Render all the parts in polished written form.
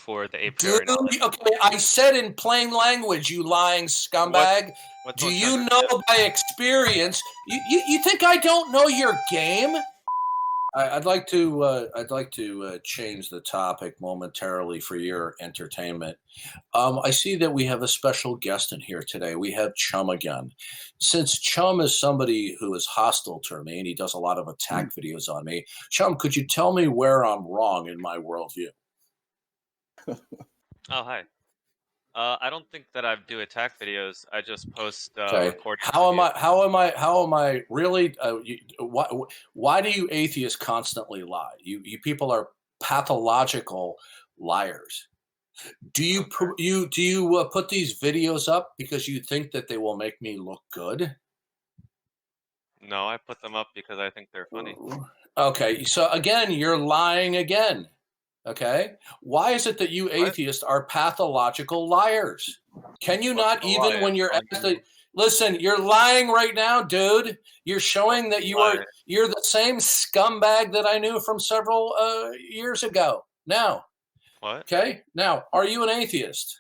for the a Do priori knowledge. okay, I said in plain language, you lying What's scumbag. what's Do one to you know understand? by experience? You think I don't know your game? I'd like to change the topic momentarily for your entertainment. I see that we have a special guest in here today. We have Chum again. Since Chum is somebody who is hostile to me and he does a lot of attack videos on me, Chum, could you tell me where I'm wrong in my worldview? Oh, hi. I don't think that I do attack videos. I just post Okay. recordings of How am you. I? How am I? How am I really? Why do you atheists constantly lie? You people are pathological liars. Do you Okay. put these videos up because you think that they will make me look good? No, I put them up because I think they're funny. Okay, so again, you're lying again. Okay, why is it that you What? atheists are pathological liars? Can you What's not the lie? even when I'm you're telling asked to you listen? You're lying right now, dude. You're what's showing the that lie. you're the same scumbag that I knew from several years ago. Now, What? okay, now are you an atheist?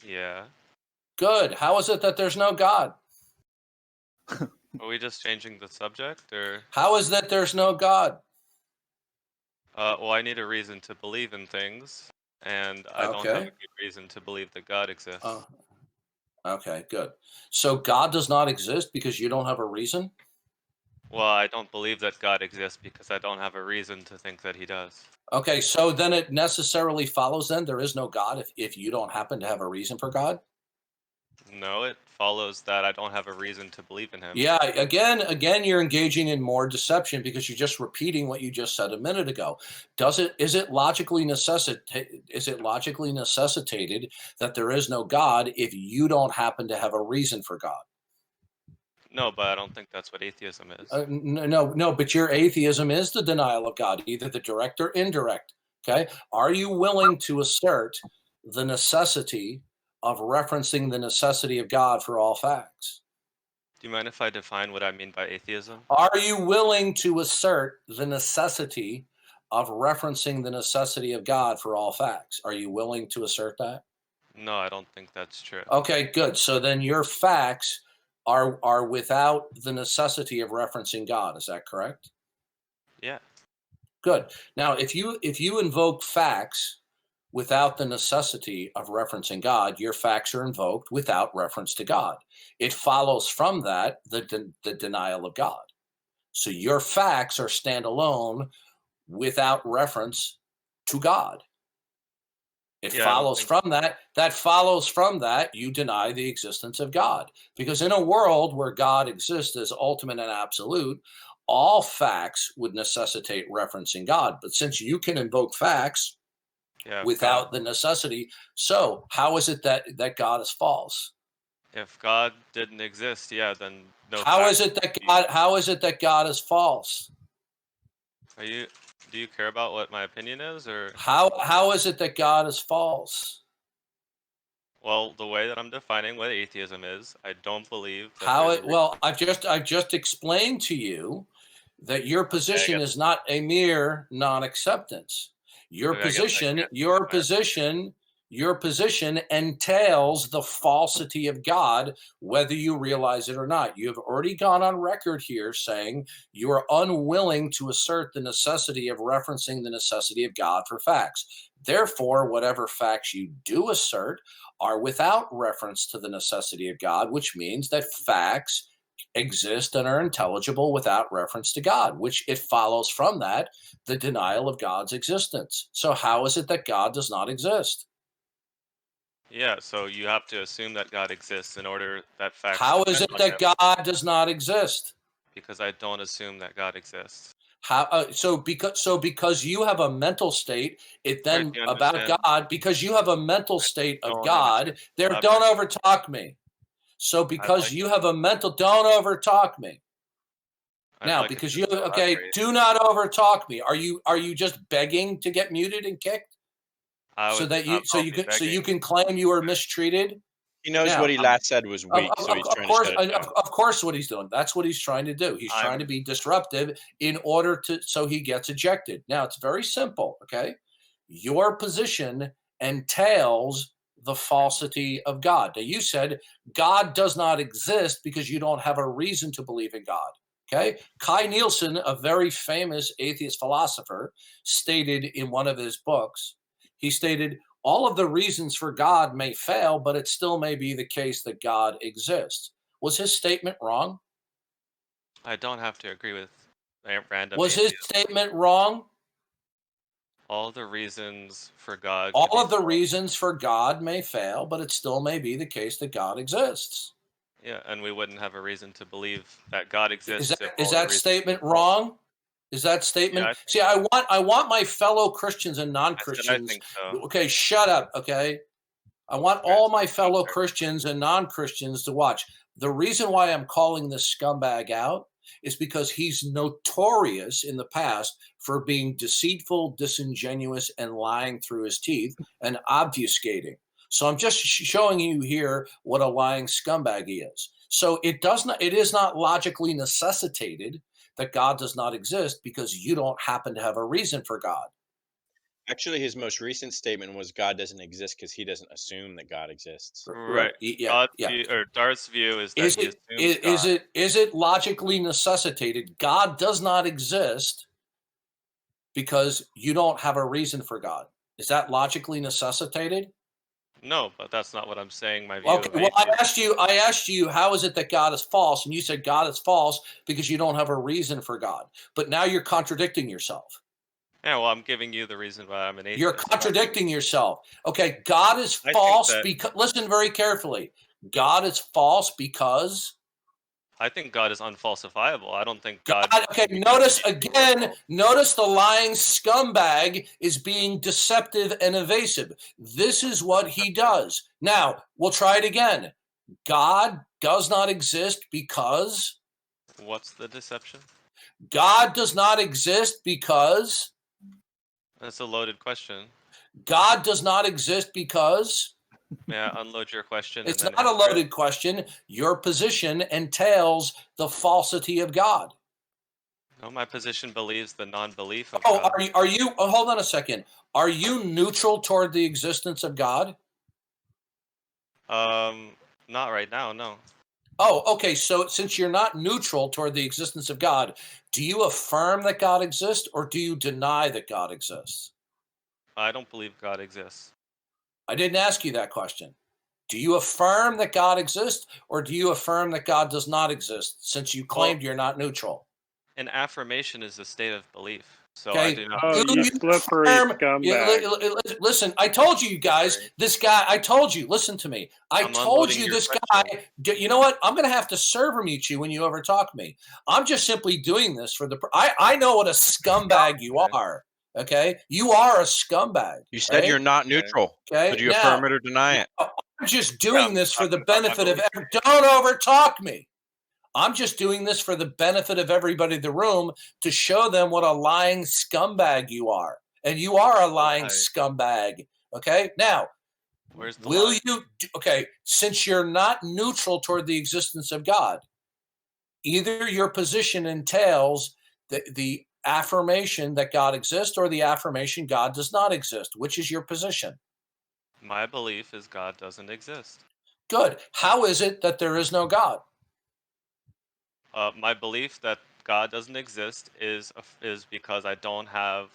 Yeah. Good. How is it that there's no God? Are we just changing the subject, or? How is that there's no God? Well, I need a reason to believe in things, and I don't have a Okay. good reason to believe that God Uh, exists. okay, good. So God does not exist because you don't have a reason? Well, I don't believe that God exists because I don't have a reason to think that he does. Okay, so then it necessarily follows then there is no God if you don't happen to have a reason for God? No, it follows that I don't have a reason to believe in him. Yeah, again you're engaging in more deception because you're just repeating what you just said a minute ago. Does it is it logically necessitated that there is no God if you don't happen to have a reason for God? No, but I don't think that's what atheism is. No, but your atheism is the denial of God, either the direct or indirect. Okay. Are you willing to assert the necessity of referencing the necessity of God for all facts? Do you mind if I define what I mean by atheism? Are you willing to assert the necessity of referencing the necessity of God for all facts? Are you willing to assert that? No, I don't think that's true. Okay, good. So then your facts are without the necessity of referencing God. Is that correct? Yeah. Good. Now, if you invoke facts without the necessity of referencing God, your facts are invoked without reference to God. It follows from that the denial of God. So your facts are standalone without reference to God. It Yeah, I don't follows think from that follows from that you deny the existence of God. Because in a world where God exists as ultimate and absolute, all facts would necessitate referencing God. But since you can invoke facts yeah, without the necessity, so how is it that God is false? if God didn't exist, yeah, then no How is facts it would that be. God is false? Are you do you care about what my opinion is, or? How is it that God is false? Well, the way that I'm defining what atheism is, I don't believe that How there's a it reason. well, I've just explained to you that your Okay, I position guess is not a mere non-acceptance. Your okay, I guess I position, can't give your my opinion. position, your position entails the falsity of God, whether you realize it or not. You have already gone on record here saying you are unwilling to assert the necessity of referencing the necessity of God for facts. Therefore, whatever facts you do assert are without reference to the necessity of God, which means that facts exist and are intelligible without reference to God, which it follows from that the denial of God's existence. So, how is it that God does not exist? Yeah, so you have to assume that God exists in order that facts How is depend it on that him, God does not exist? because I don't assume that God exists. How because you have a mental state, it Alright, then do you about understand? God because you have a mental I state of don't understand. God. There, don't Elaborate. overtalk me. So I'd because like you have a mental, don't overtalk me. I'd Now, like it because to you okay, elaborate. do not overtalk me. Are you just begging to get muted and kicked so I'll be so you begging. can claim you were mistreated? He knows what Now, he last said was weak, so he's of trying to course, shut it down. of course, what he's doing. That's what he's trying to do. He's trying to I'm be disruptive in order to so he gets ejected. Now, it's very simple. Okay, your position entails the falsity of God. Now, you said God does not exist because you don't have a reason to believe in God. Okay. Kai Nielsen, a very famous atheist philosopher, stated in one of his books, he stated, all of the reasons for God may fail, but it still may be the case that God exists. Was his statement wrong? I don't have to agree with random Was his atheists. statement wrong? All the reasons for God could All be of the false. reasons for God may fail, but it still may be the case that God exists. Yeah, and we wouldn't have a reason to believe that God Is exists that if is all the that reasons statement were false. wrong? Is that Yeah, statement? I See, think so. I want my fellow Christians and I said I non-Christians. think so. Okay, shut up. Okay, I want All right, all so my stop fellow there. Christians and non-Christians to watch. The reason why I'm calling this scumbag out is because he's notorious in the past for being deceitful, disingenuous, and lying through his teeth and obfuscating. So I'm just showing you here what a lying scumbag he is. So it is not logically necessitated that God does not exist because you don't happen to have a reason for God. Actually, his most recent statement was God doesn't exist because he doesn't assume that God exists. Right. Right. Yeah. God's Yeah. view or Darth's view is that he assumes Is God. it logically necessitated? God does not exist because you don't have a reason for God. Is that logically necessitated? No, but that's not what I'm saying. My view Okay, of well, atheism. I asked you, how is it that God is false? And you said God is false because you don't have a reason for God. But now you're contradicting yourself. Yeah, well, I'm giving you the reason why I'm an You're atheist. I'm not giving. contradicting yourself. Okay, God is I think false that because, listen very carefully. God is false because I think God is unfalsifiable. I don't think God, God okay, can be notice deceived or again, false. notice the lying scumbag is being deceptive and evasive. This is what he does. Now, we'll try it again. God does not exist because What's the deception? God does not exist because That's a loaded question. God does not exist because May I unload your question and it's then not a answer it? loaded question. Your position entails the falsity of God. No, my position believes the non-belief of Oh, God. are you oh, hold on a second. Are you neutral toward the existence of God? Um, Not right now, no. Oh, okay. So since you're not neutral toward the existence of God, do you affirm that God exists or do you deny that God exists? I don't believe God exists. I didn't ask you that question. Do you affirm that God exists or do you affirm that God does not exist since you Well, claimed you're not neutral? an affirmation is a state of belief. So I Okay. do not Oh, Do believe you that you God slippery exists. affirm? scumbag. Listen, I told you guys, Slippery. this guy, I told you, listen to me. I I'm told unloading you your this guy, question. you know what? I'm going to have to server mute you when you ever talk to me. I'm just simply doing this for I know what a scumbag you Okay. are. Okay. You are a scumbag. You said Right. you're not Okay. neutral. So Okay. do you Now, affirm it or deny it? I'm just Yeah, doing I'm this for the talking about my benefit of belief. don't over talk me. I'm just doing this for the benefit of everybody in the room to show them what a lying scumbag you are. And you are a lying Why? scumbag. Okay. Now, Where's the will lie? you, okay, since you're not neutral toward the existence of God, either your position entails the affirmation that God exists or the affirmation God does not exist. Which is your position? My belief is God doesn't exist. Good. How is it that there is no God? My belief that God doesn't exist is because I don't have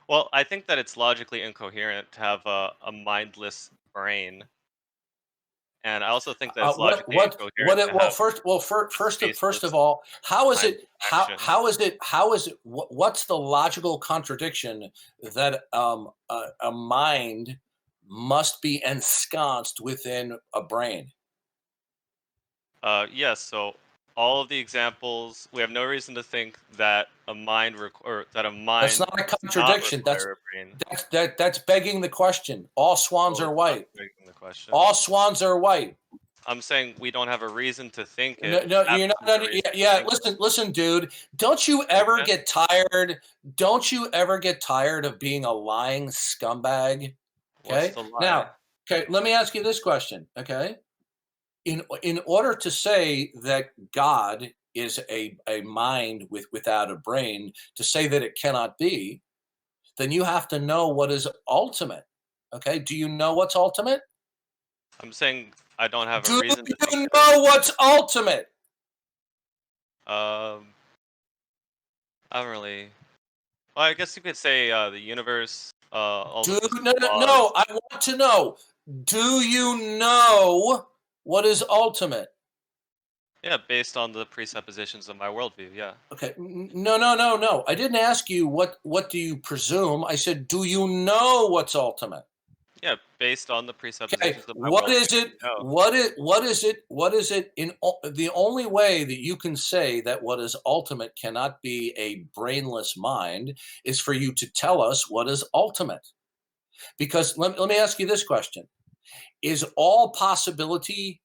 well, I think that it's logically incoherent to have a mindless brain, and I also think that it's logically incoherent to well have first well a first of faceless all, how is it mindless action. what's the logical contradiction that a mind must be ensconced within a brain? Yes, so all of the examples, we have no reason to think that or that a That's mind not a does not contradiction. require a brain. That's begging the question. All swans Well, are it's not white. begging the question. All swans are white. I'm saying we don't have a reason to think No, it, no, you're not. absent No, a yeah, reason to yeah. think it. Listen, dude. Don't you Say ever again? get tired? Don't you ever get tired of being a lying scumbag? What's Okay. the lie? Now, okay. Let me ask you this question. Okay. In order to say that God is a mind without a brain, to say that it cannot be, then you have to know what is ultimate. Okay. Do you know what's ultimate? I'm saying I don't have a Do reason to think you that. know what's ultimate? Um, I don't really. Well, I guess you could say the universe, all the Do physical no, no, laws. no. I want to know. Do you know what is ultimate? Yeah, based on the presuppositions of my worldview. Yeah. Okay. No, no, no, no. I didn't ask you what do you presume. I said, do you know what's ultimate? Yeah, based on the Okay. presuppositions of my What is worldview. it? No. What is it? What is it? The only way that you can say that what is ultimate cannot be a brainless mind is for you to tell us what is ultimate. Because let me ask you this question: is all possibility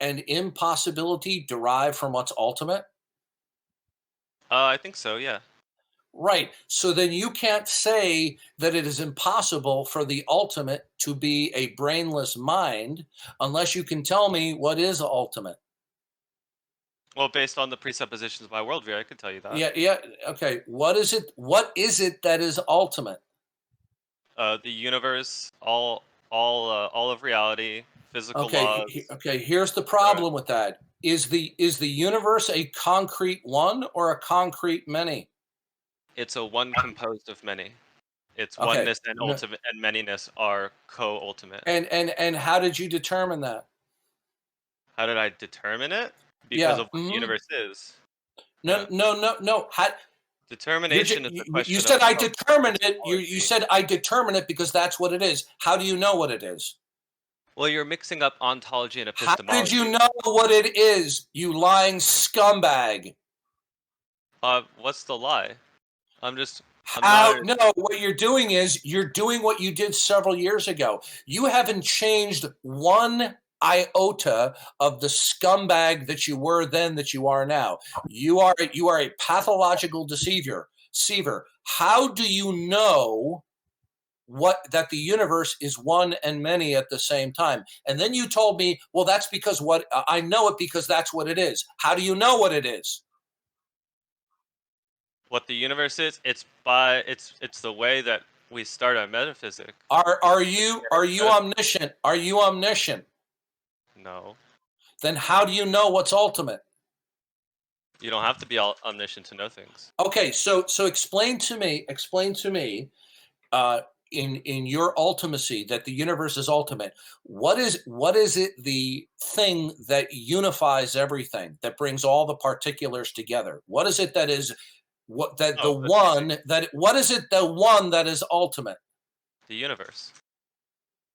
and impossibility derived from what's ultimate? I think so. Yeah. Right. So then you can't say that it is impossible for the ultimate to be a brainless mind unless you can tell me what is ultimate. Well, based on the presuppositions of my worldview, I could tell you that. Yeah, yeah. Okay. What is it? What is it that is ultimate? The universe, all of reality, physical Okay. laws. Okay. Here's the Right. problem with that. Is the universe a concrete one or a concrete many? It's a one composed of many. Its Okay. oneness and ultimate and manyness are co-ultimate. And how did you determine that? How did I determine it? Because Yeah. of what the universe is. No, Yeah. no, no, no. Determination is a You question said I of determined it. You epistemology. said I determine it because that's what it is. How do you know what it is? Well, you're mixing up ontology and How did you epistemology. know what it is, you lying scumbag? What's the lie? I'm not How? under. No, what you're doing is you're doing what you did several years ago. You haven't changed one iota of the scumbag that you were then that you are now. You are a pathological deceiver. Deceiver. How do you know what that the universe is one and many at the same time? And then you told me, well, that's because what I know it because that's what it is. How do you know what it is? What the universe is, it's the way that we start our metaphysics. Are The you met- omniscient? Are you omniscient? No, Then how do you know what's ultimate? you don't have to be omniscient to know things. Okay, so explain to me, uh, in your ultimacy that the universe is ultimate. What is it the thing that unifies everything that brings all the particulars together? What is it that is what that the Oh, that's easy. one that what is it the one that is ultimate? The universe.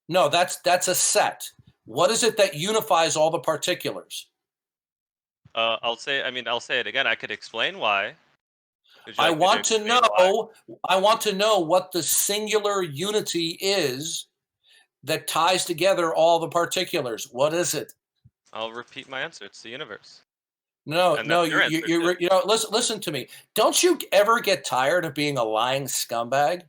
No, that's a set. What is it that unifies all the particulars? I'll say it again. I could explain why. Would you I like me to want to explain why? know I want to know what the singular unity is that ties together all the particulars. What is it? I'll repeat my answer. It's the universe. No, And no, that's your answer too. listen to me. Don't you ever get tired of being a lying scumbag?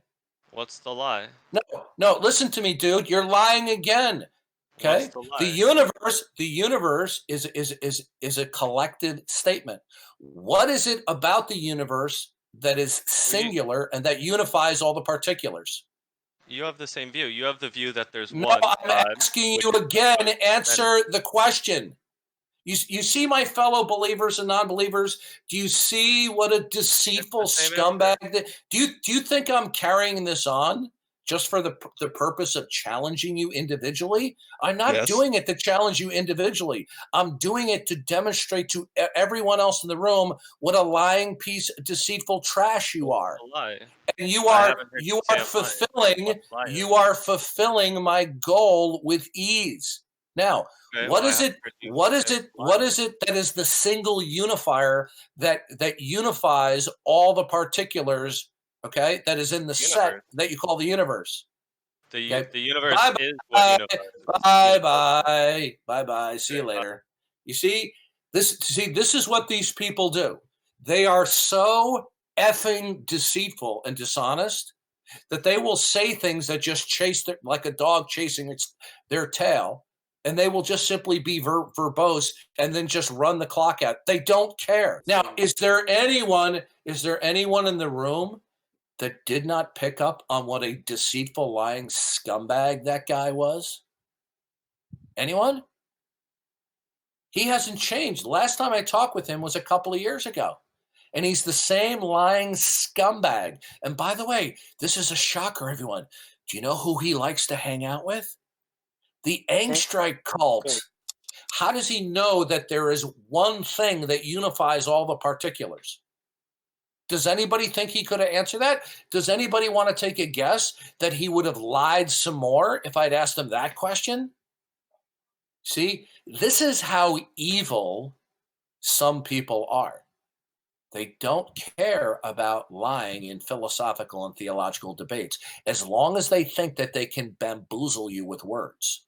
What's the lie? No, no, listen to me, dude. You're lying again. What's Okay? the The lie? universe, the universe is a collective statement. What is it about the universe that is Well, singular and that unifies all the particulars? you have the same view. You have the view that there's No, one I'm God, asking which you is again. composed of many. Answer the question. You see, my fellow believers and non-believers. Do you see what a It's deceitful the same answer. scumbag that? Do you think I'm carrying this on just for the purpose of challenging you individually? I'm not Yes. doing it to challenge you individually. I'm doing it to demonstrate to everyone else in the room what a lying piece of deceitful trash you What's are. the lie? And I haven't heard you you say are I'm lying. fulfilling What lie you is? are fulfilling my goal with ease. Now, Okay, well, I haven't heard you say I'm what lying. is it that is the single unifier that unifies all the particulars, okay, that is in the set Universe. that you call the universe? Okay. The universe Bye is what bye. unifies Bye universe. bye. Bye bye. See you Okay, later. You this is what these people do. They are so effing deceitful and dishonest that they will say things that just like a dog chasing their tail, and they will just simply be verbose and then just run the clock out. They don't care. Now, is there anyone in the room that did not pick up on what a deceitful, lying scumbag that guy was? Anyone? He hasn't changed. Last time I talked with him was a couple of years ago. And he's the same lying scumbag. And by the way, this is a shocker, everyone. Do you know who he likes to hang out with? The Angstrike cult. How does he know that there is one thing that unifies all the particulars? Does anybody think he could have answered that? Does anybody want to take a guess that he would have lied some more if I'd asked him that question? See, this is how evil some people are. They don't care about lying in philosophical and theological debates as long as they think that they can bamboozle you with words.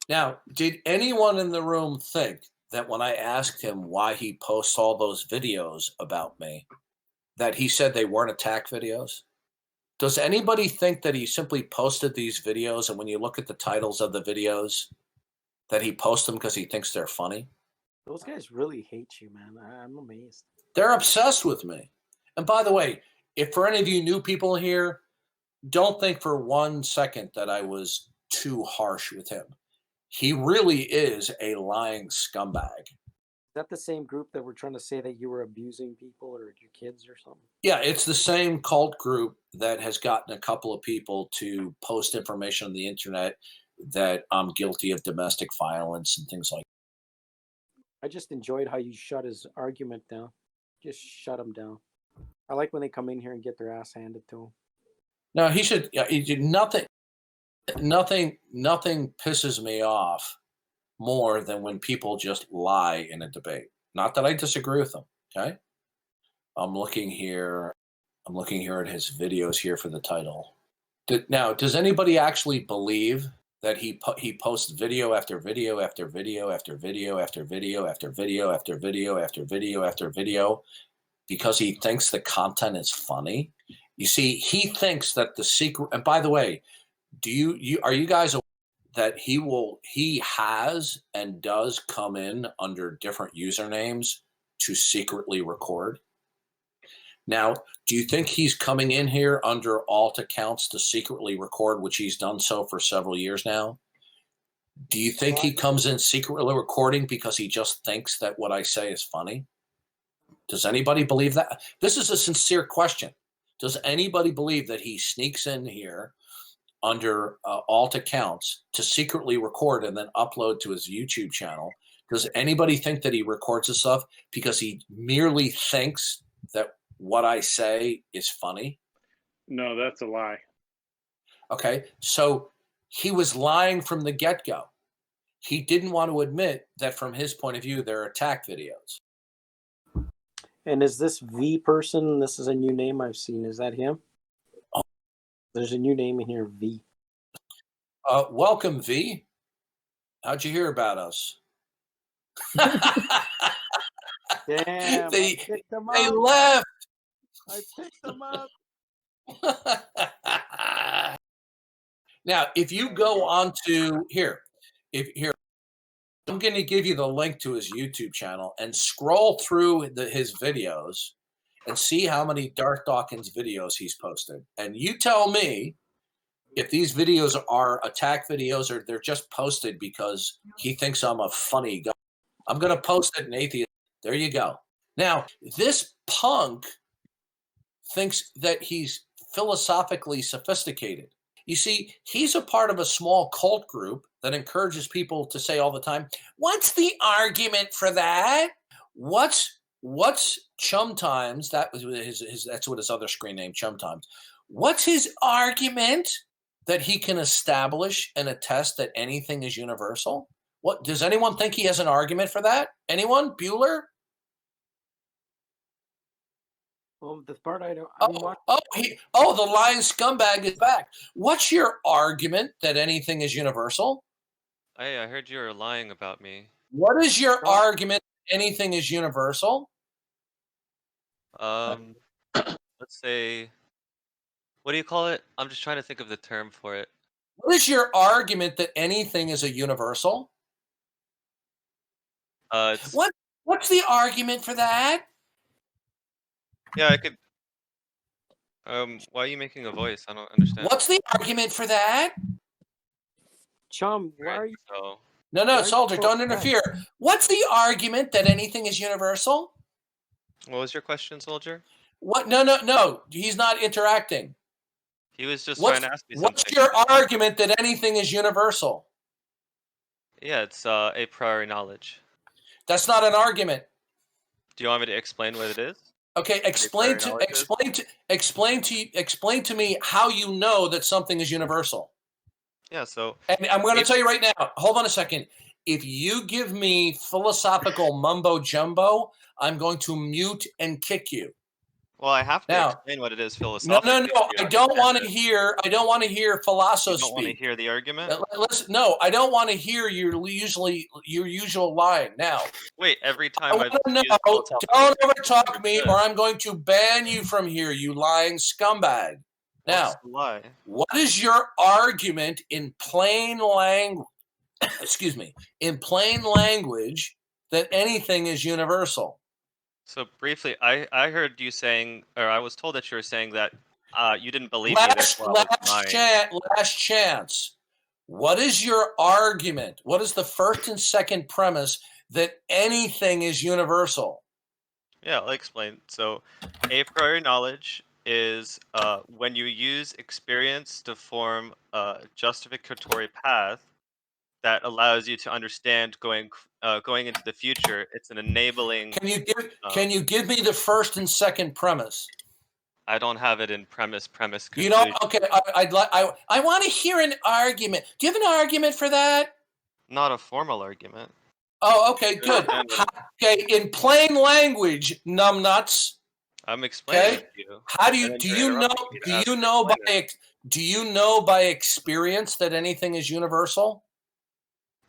Now, did anyone in the room think that when I asked him why he posts all those videos about me, that he said they weren't attack videos? Does anybody think that he simply posted these videos and when you look at the titles of the videos, that he posts them because he thinks they're funny? Those guys really hate you, man. I'm amazed. They're obsessed with me. And by the way, if for any of you new people here, don't think for 1 second that I was too harsh with him. He really is a lying scumbag. Is that the same group that were trying to say that you were abusing people or your kids or something? Yeah, it's the same cult group that has gotten a couple of people to post information on the internet that I'm guilty of domestic violence and things like that. I just enjoyed how you shut his argument down. Just shut him down. I like when they come in here and get their ass handed to them. No, he should. He did nothing. Nothing pisses me off more than when people just lie in a debate. Not that I disagree with them. Okay, I'm looking here. I'm looking here at his videos here for the title. Now, does anybody actually believe that he posts video after video after video after video after video after video after video after video after video because he thinks the content is funny? You see, he thinks that the secret. And by the way, are you guys aware that he has and does come in under different usernames to secretly record? Now, do you think he's coming in here under alt accounts to secretly record, which he's done so for several years now? Do you think he comes in secretly recording because he just thinks that what I say is funny? Does anybody believe that? This is a sincere question. Does anybody believe that he sneaks in here under alt accounts to secretly record and then upload to his YouTube channel? Does anybody think that he records this stuff because he merely thinks that what I say is funny? No, that's a lie. Okay, so he was lying from the get-go. He didn't want to admit that from his point of view, they're attack videos. And is this V person? This is a new name I've seen. Is that him? Oh. There's a new name in here, V. Welcome, V. How'd you hear about us? Damn, they picked them they up. left. I picked them up. Now, if you go on to here, I'm going to give you the link to his YouTube channel and scroll through his videos and see how many Darth Dawkins videos he's posted. And you tell me if these videos are attack videos or they're just posted because he thinks I'm a funny guy. I'm going to post it in atheist. There you go. Now, this punk thinks that he's philosophically sophisticated. You see, he's a part of a small cult group that encourages people to say all the time, "What's the argument for that?" What's Chum Times? That was that's what his other screen name, Chum Times. What's his argument that he can establish and attest that anything is universal? What does anyone think he has an argument for that? Anyone? Bueller? Well, the part I don't. The lying scumbag is back. What's your argument that anything is universal? Hey, I heard you were lying about me. What is your argument that anything is universal? Let's say, what do you call it? I'm just trying to think of the term for it. What is your argument that anything is a universal? What's the argument for that? Yeah, Why are you making a voice? I don't understand. What's the argument for that? Chum, why Right, are you? so No, Why are you soldier, so don't upset? interfere. What's the argument that anything is universal? what was your question, soldier? What? No. He's not interacting. He was just trying What's to ask me what's something. your argument that anything is universal? Yeah, it's a priori knowledge. That's not an argument. Do you want me to explain what it is? Okay, explain to me how you know that something is universal. Yeah, so And I'm going to if, tell you right now. Hold on a second. If you give me philosophical mumbo jumbo, I'm going to mute and kick you. well, I have to Now, explain what it is no. philosophically. So you I don't want to understand it. hear. I don't want to hear You philosophy don't want to speak. hear the argument? Listen, no, I don't want to hear your usual lying. Now, Wait, every I time want I've to know. used philosophical Don't speech, overtalk me, said, or I'm going to ban you from here, you lying scumbag. what's Now, the lie? what is your argument in plain language? Excuse me, in plain language that anything is universal? So briefly, I heard you saying, or I was told that you were saying that you didn't believe me, therefore I was lying. Last chance. What is your argument? What is the first and second premise that anything is universal? Yeah, I'll explain. So, a priori knowledge is when you use experience to form a justificatory path that allows you to understand going into the future. It's an enabling. Can you give me the first and second premise? I don't have it in premise, You know, conclusion. okay. I want to hear an argument. Do you have an argument for that? Not a formal argument. Oh, okay, good. Understand what Okay, in plain language, numbnuts. I'm explaining Okay, it to you, how and then you're interrupting me to ask to explain it. do you know by experience that anything is universal?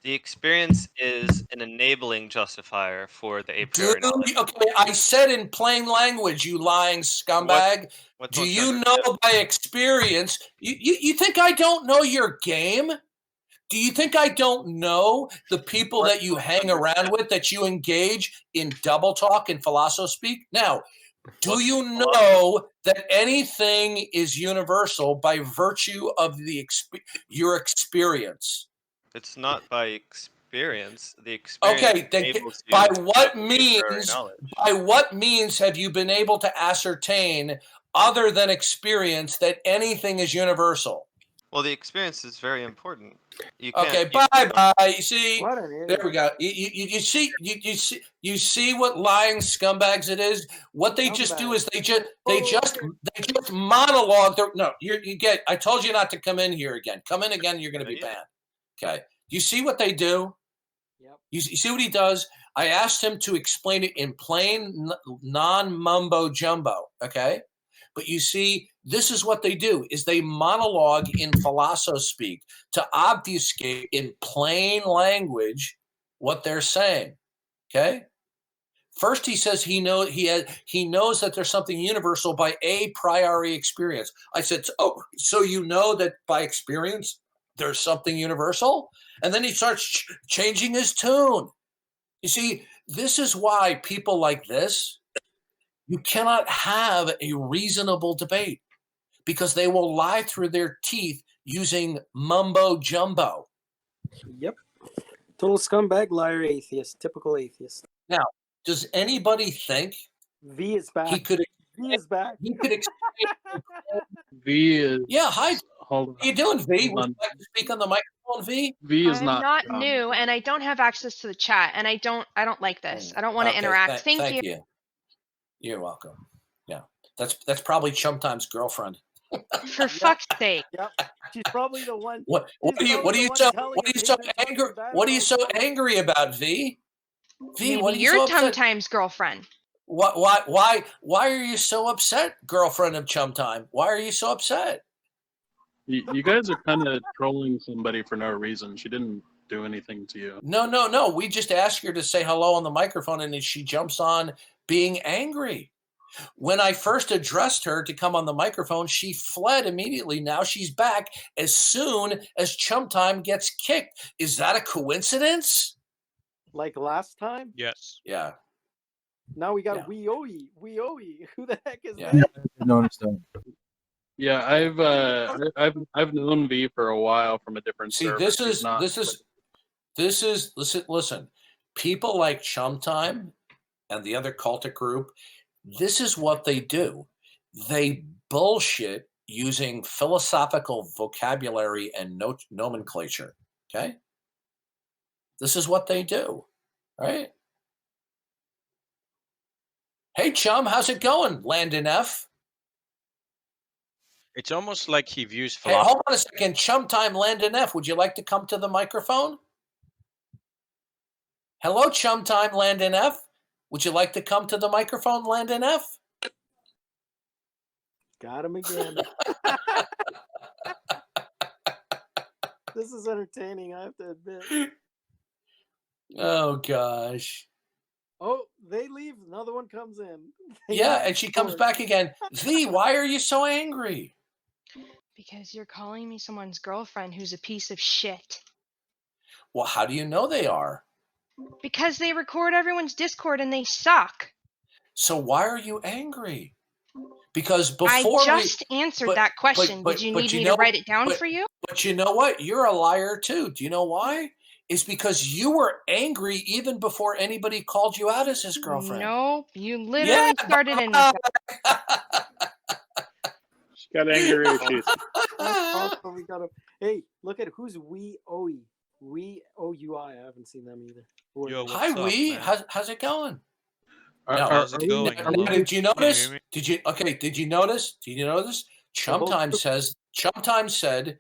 The experience is an enabling justifier for the a Do priori knowledge. you, okay, I said in plain language, you lying What scumbag. what Do don't you you know understand? by experience? You think I don't know your game? Do you think I don't know the people What that you don't you hang around understand? with, that you engage in double talk and philosophy speak? Now, do What's you philosophy? know that anything is universal by virtue of your experience? It's not by experience. The experience Okay, then enables by you to get what the a priori means knowledge. by what means have you been able to ascertain, other than experience, that anything is universal? Well, the experience is very important. You can't Okay, you bye. You see, What an there we idiot! go. You see what lying scumbags it is. What they just do Scumbag. is they just monologue. No, you get. I told you not to come in here again. Come in again, you're going to be yeah, banned. Okay. You see what they do? Yep. You see what he does? I asked him to explain it in plain, non mumbo jumbo. Okay. But you see, this is what they do: is they monologue in philosophy speak to obfuscate in plain language what they're saying. Okay. First, he says he knows that there's something universal by a priori experience. I said, "Oh, so you know that by experience there's something universal?" And then he starts changing his tune. You see, this is why people like this, you cannot have a reasonable debate, because they will lie through their teeth using mumbo jumbo. Yep. Total scumbag, liar, atheist. Typical atheist. Now, does anybody think V is back. he could V is back. explain? V is. Yeah, hi. Hold How you doing, V? Hold Would you on. like to speak on the microphone, V? V is I'm not not. new and I don't have access to the chat and I don't like this. I don't want to Okay, interact. Thank you. thank you. You're welcome. Yeah, that's probably Chum Time's girlfriend. For fuck's sake. Yep. She's probably the one. What She's are probably you the so one telling him, "Hey, they're talking angry? bad What are you about so you." angry about, V? V, Maybe what are you you're so Tum upset? Time's girlfriend. Why are you so upset, girlfriend of Chum Time? Why are you so upset? You guys are kind of trolling somebody for no reason. She didn't do anything to you. No. We just ask her to say hello on the microphone, and then she jumps on being angry. When I first addressed her to come on the microphone, she fled immediately. Now she's back as soon as Chum Time gets kicked. Is that a coincidence? Like last time? Yes. Yeah. Now we got Yeah. Weoe. Weoe. Who the heck is Yeah. that? I didn't understand. Yeah, I've known V for a while from a different See, server. He's not. listen. People like Chum Time and the other cultic group, this is what they do. They bullshit using philosophical vocabulary and nomenclature. Okay? This is what they do, right? Hey, Chum, how's it going, Landon F? It's almost like he views Hey, philosophy. hold on a second. Chum Time, Landon F, would you like to come to the microphone? Hello, Chum Time, Landon F. Would you like to come to the microphone, Landon F? Got him again. This is entertaining, I have to admit. Oh, gosh. Oh, they leave. Another one comes in. They Yeah, got and she comes bored. back again. V, why are you so angry? Because you're calling me someone's girlfriend who's a piece of shit. Well, how do you know they are? Because they record everyone's Discord and they suck. So why are you angry? Because I before just answered that question. Did you need me to write it down for you? But you know what? You're a liar too. Do you know why? It's because you were angry even before anybody called you out as his girlfriend. No, you literally started in with that. She's got anger issues. We got him. Hey, look at who's We Oi. We OUI. I haven't seen them either. Who are Yo, they? Hi, what's up, Wee. man? How's it going? How's it going? Now, did you notice? me? Did you notice? Did you notice? Chumtime said,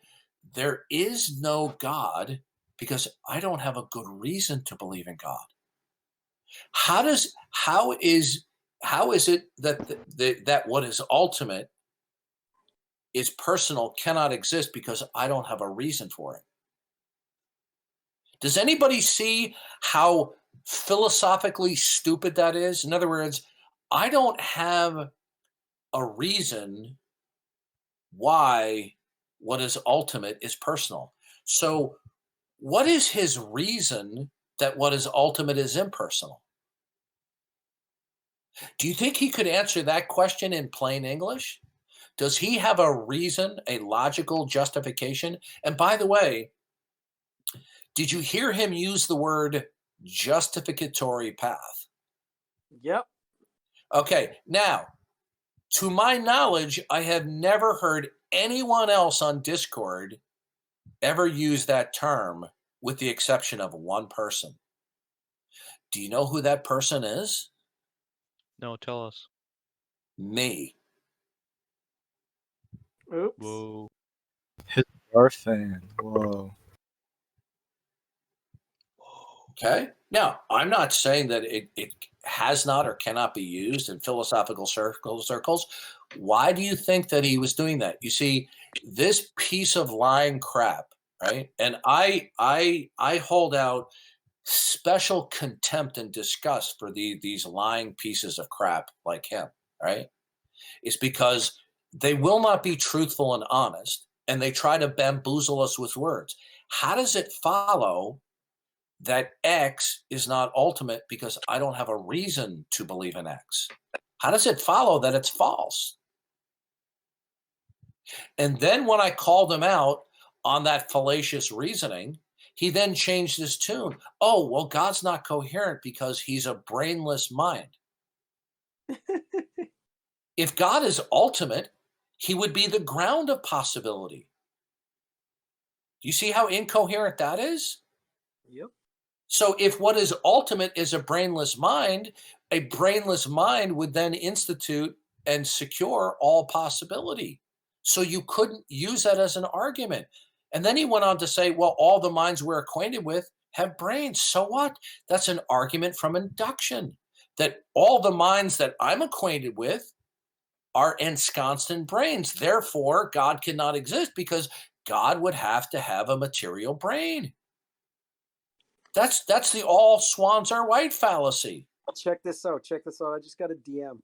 there is no God because I don't have a good reason to believe in God. How is it that what is ultimate is personal cannot exist because I don't have a reason for it? Does anybody see how philosophically stupid that is? In other words, I don't have a reason why what is ultimate is personal. So, what is his reason that what is ultimate is impersonal? Do you think he could answer that question in plain English? Does he have a reason, a logical justification? And by the way, did you hear him use the word justificatory path? Yep. Okay, now, to my knowledge, I have never heard anyone else on Discord ever use that term with the exception of one person. Do you know who that person is? No, tell us. Me. Oops. Whoa. Darth fan. Whoa. Okay. Now, I'm not saying that it has not or cannot be used in philosophical circles. Why do you think that he was doing that? You see, this piece of lying crap, right? And I hold out special contempt and disgust for these lying pieces of crap like him, right? It's because they will not be truthful and honest, and they try to bamboozle us with words. How does it follow that X is not ultimate because I don't have a reason to believe in X? How does it follow that it's false? And then when I called him out on that fallacious reasoning, he then changed his tune. Oh, well, God's not coherent because he's a brainless mind. If God is ultimate, he would be the ground of possibility. Do you see how incoherent that is? Yep. So if what is ultimate is a brainless mind would then institute and secure all possibility. So you couldn't use that as an argument. And then he went on to say, well, all the minds we're acquainted with have brains. So what? That's an argument from induction, that all the minds that I'm acquainted with are ensconced in brains. Therefore, God cannot exist because God would have to have a material brain. That's the all swans are white fallacy. Check this out. I just got a DM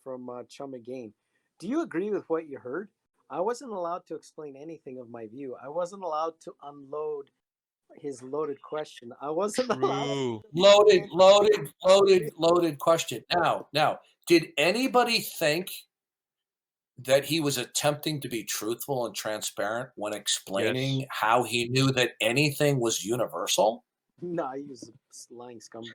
from Chum again. Do you agree with what you heard? I wasn't allowed to explain anything of my view. I wasn't allowed to unload his loaded question. I wasn't allowed. Loaded question. Now, did anybody think that he was attempting to be truthful and transparent when explaining how he knew that anything was universal? Nah, he was a lying scumbag.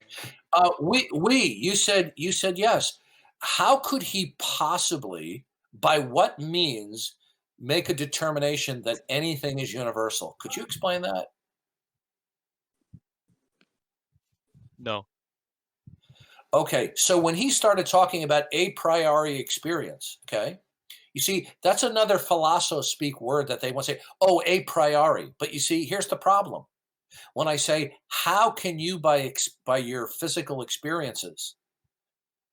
You said yes. How could he possibly, by what means, make a determination that anything is universal? Could you explain that? No. Okay, so when he started talking about a priori experience, okay, you see, that's another philosoph-speak word that they want to say, oh, a priori. But you see, here's the problem. When I say, how can you, by your physical experiences,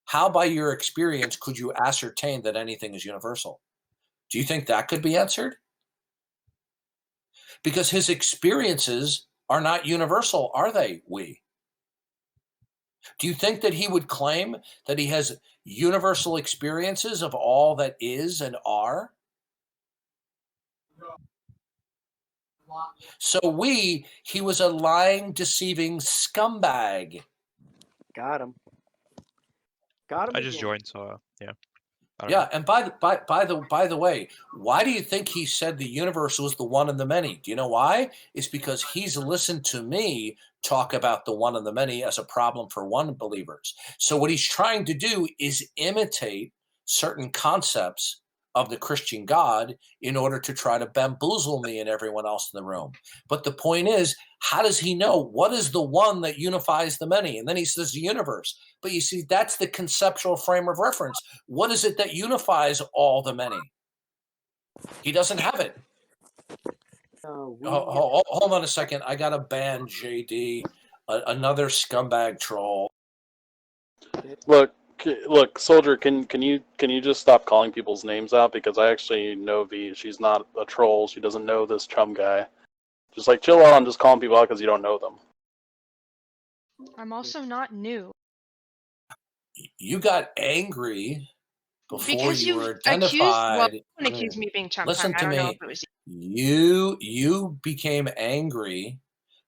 how by your experience could you ascertain that anything is universal? Do you think that could be answered? Because his experiences are not universal, are they, we? Do you think that he would claim that he has universal experiences of all that is and are? So he was a lying, deceiving scumbag. Got him. Got him I just again. joined, so yeah. I don't Yeah, know. and by the way, why do you think he said the universe was the one and the many? Do you know why? It's because he's listened to me talk about the one and the many as a problem for one believers. So what he's trying to do is imitate certain concepts of the Christian God in order to try to bamboozle me and everyone else in the room. But the point is, how does he know what is the one that unifies the many? And then he says the universe. But you see, that's the conceptual frame of reference. What is it that unifies all the many? He doesn't have it. Hold on a second. I got to ban JD, another scumbag troll. Look, soldier. Can you just stop calling people's names out, because I actually know V. She's not a troll. She doesn't know this Chum guy. Just like chill out on just calling people out because you don't know them. I'm also not new. You got angry before Because you you were accused, well, identified. someone accused me of being chum Listen tongue. I to don't know me. if it was you. You became angry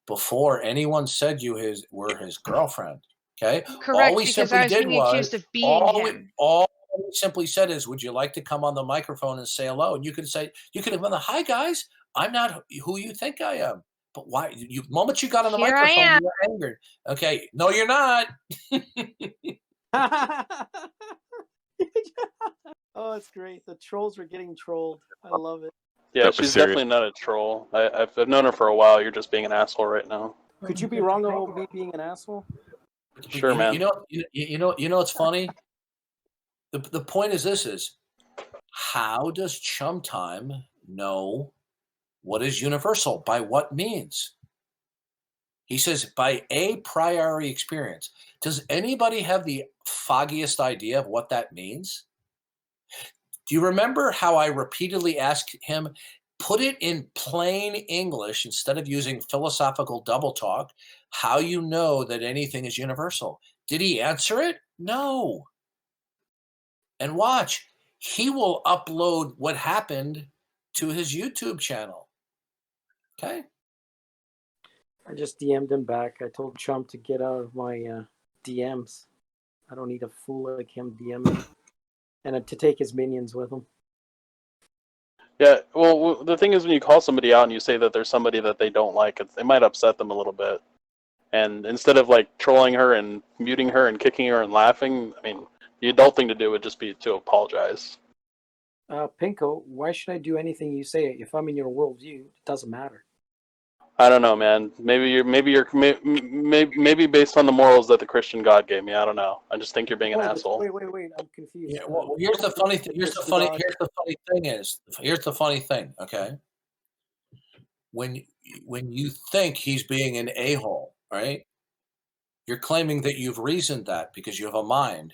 before anyone said you were his girlfriend. Okay. Correct, because I was being accused of being him. All we simply said is, would you like to come on the microphone and say hello? And you could have been, hi guys, I'm not who you think I am. But why? Moment you got on the Here I microphone, am. you were angry. Okay, no, you're not. Oh, it's great. The trolls were getting trolled. I love it. Yeah, That was she's serious. definitely not a troll. I've known her for a while. You're just being an asshole right now. Could you be wrong about me being an asshole? Sure, man. You know what's funny? The point is this is, how does Chum Time know what is universal? By what means? He says by a priori experience. Does anybody have the foggiest idea of what that means? Do you remember how I repeatedly asked him, put it in plain English instead of using philosophical double talk, how you know that anything is universal? Did he answer it? No. And watch, he will upload what happened to his YouTube channel. Okay. I just DM'd him back. I told Chum to get out of my DMs. I don't need a fool like him DMing. And to take his minions with him. Yeah, well, the thing is, when you call somebody out and you say that there's somebody that they don't like, it might upset them a little bit. And instead of like trolling her and muting her and kicking her and laughing, I mean, the adult thing to do would just be to apologize. Pinko, why should I do anything you say? If I'm in your worldview, it doesn't matter. I don't know, man. Maybe based on the morals that the Christian God gave me. I don't know. I just think you're being an asshole. Wait. I'm confused. Yeah, well, here's the funny thing. Here's the funny thing. Okay, when you think he's being an a-hole, right? You're claiming that you've reasoned that because you have a mind.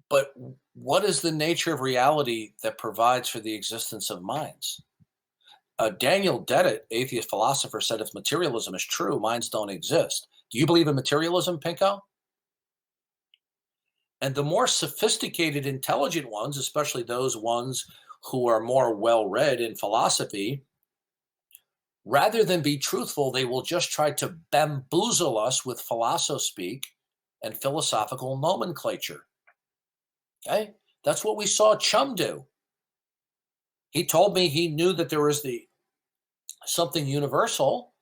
But what is the nature of reality that provides for the existence of minds? Daniel Dennett, atheist philosopher, said if materialism is true, minds don't exist. Do you believe in materialism, Pinko? And the more sophisticated, intelligent ones, especially those ones who are more well-read in philosophy, rather than be truthful, they will just try to bamboozle us with philosophy-speak and philosophical nomenclature. Okay? That's what we saw Chum do. He told me he knew that there was something universal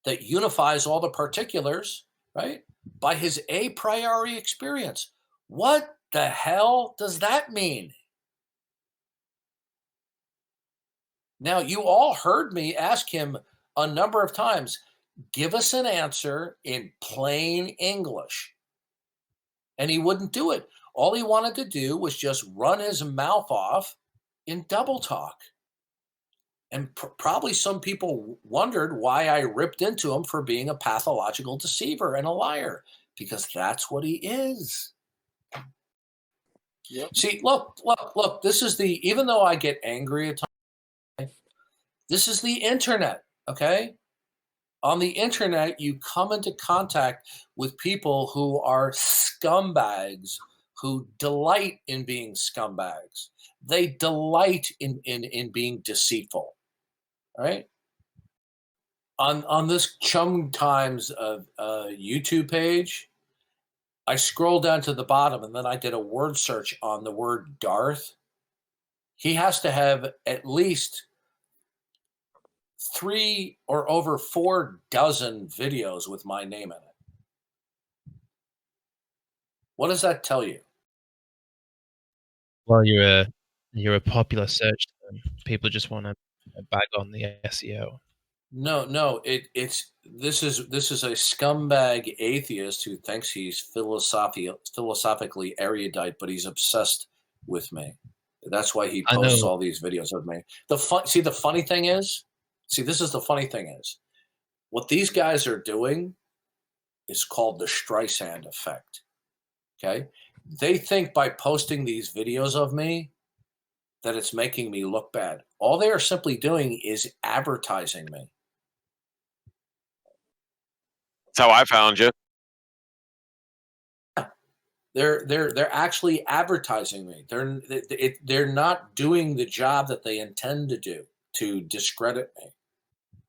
that unifies all the particulars, right? By his a priori experience. What the hell does that mean? Now, you all heard me ask him a number of times, give us an answer in plain English. And he wouldn't do it. All he wanted to do was just run his mouth off in double talk. And probably some people wondered why I ripped into him for being a pathological deceiver and a liar, because that's what he is. Yep. See, look, this is even though I get angry at times, this is the internet, okay? On the internet, you come into contact with people who are scumbags, who delight in being scumbags. They delight in being deceitful, right? On this Chum Times YouTube page, I scrolled down to the bottom and then I did a word search on the word Darth. He has to have at least 3 or over 4 dozen videos with my name in it. What does that tell you? Well, you're a popular search term. People just want to bag on the SEO. No, this is a scumbag atheist who thinks he's philosophically erudite, but he's obsessed with me. That's why he posts all these videos of me. The funny thing is, this is the funny thing is, what these guys are doing is called the Streisand effect. Okay, they think by posting these videos of me that it's making me look bad. All they are simply doing is advertising me. That's how I found you. They're actually advertising me. They're not doing the job that they intend to do to discredit me.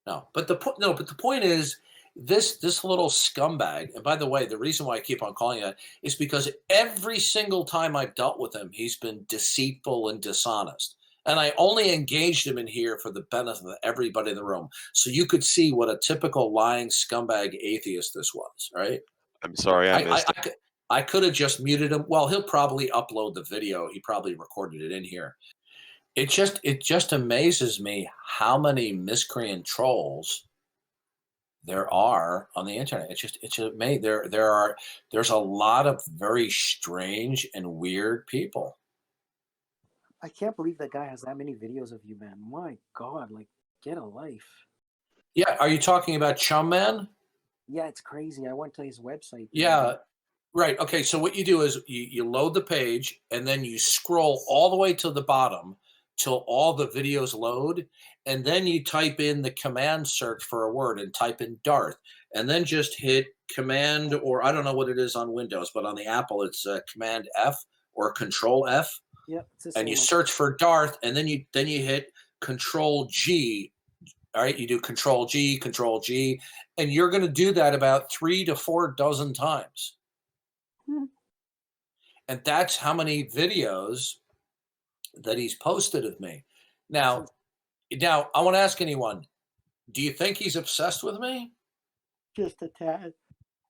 No, but the point is this little scumbag. And by the way, the reason why I keep on calling that is because every single time I've dealt with him, he's been deceitful and dishonest. And I only engaged him in here for the benefit of everybody in the room, so you could see what a typical lying scumbag atheist this was. Right? I'm sorry I missed it. I could have just muted him. Well, he'll probably upload the video. He probably recorded it in here. It just amazes me how many miscreant trolls there are on the internet. It's amazing. There's a lot of very strange and weird people. I can't believe that guy has that many videos of you, man. My God, like, get a life. Yeah, are you talking about Chum Man? Yeah, it's crazy. I went to his website. Yeah, right. Okay, so what you do is you load the page and then you scroll all the way to the bottom till all the videos load, and then you type in the command search for a word and type in Darth, and then just hit Command, or I don't know what it is on Windows, but on the Apple it's Command F or Control F. Yeah, and you search for Darth, and then you hit Control G. All right, you do Control G, and you're going to do that about 3 to 4 dozen times. And that's how many videos that he's posted of me. Now, I want to ask anyone, do you think he's obsessed with me? Just a tad.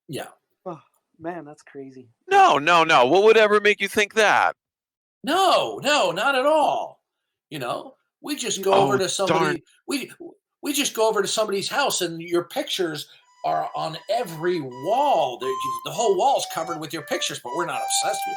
Yeah. Oh, man, that's crazy. No. What would ever make you think that? No, not at all. We just go over to somebody. We just go over to somebody's house, and your pictures are on every wall. The whole wall's covered with your pictures, but we're not obsessed with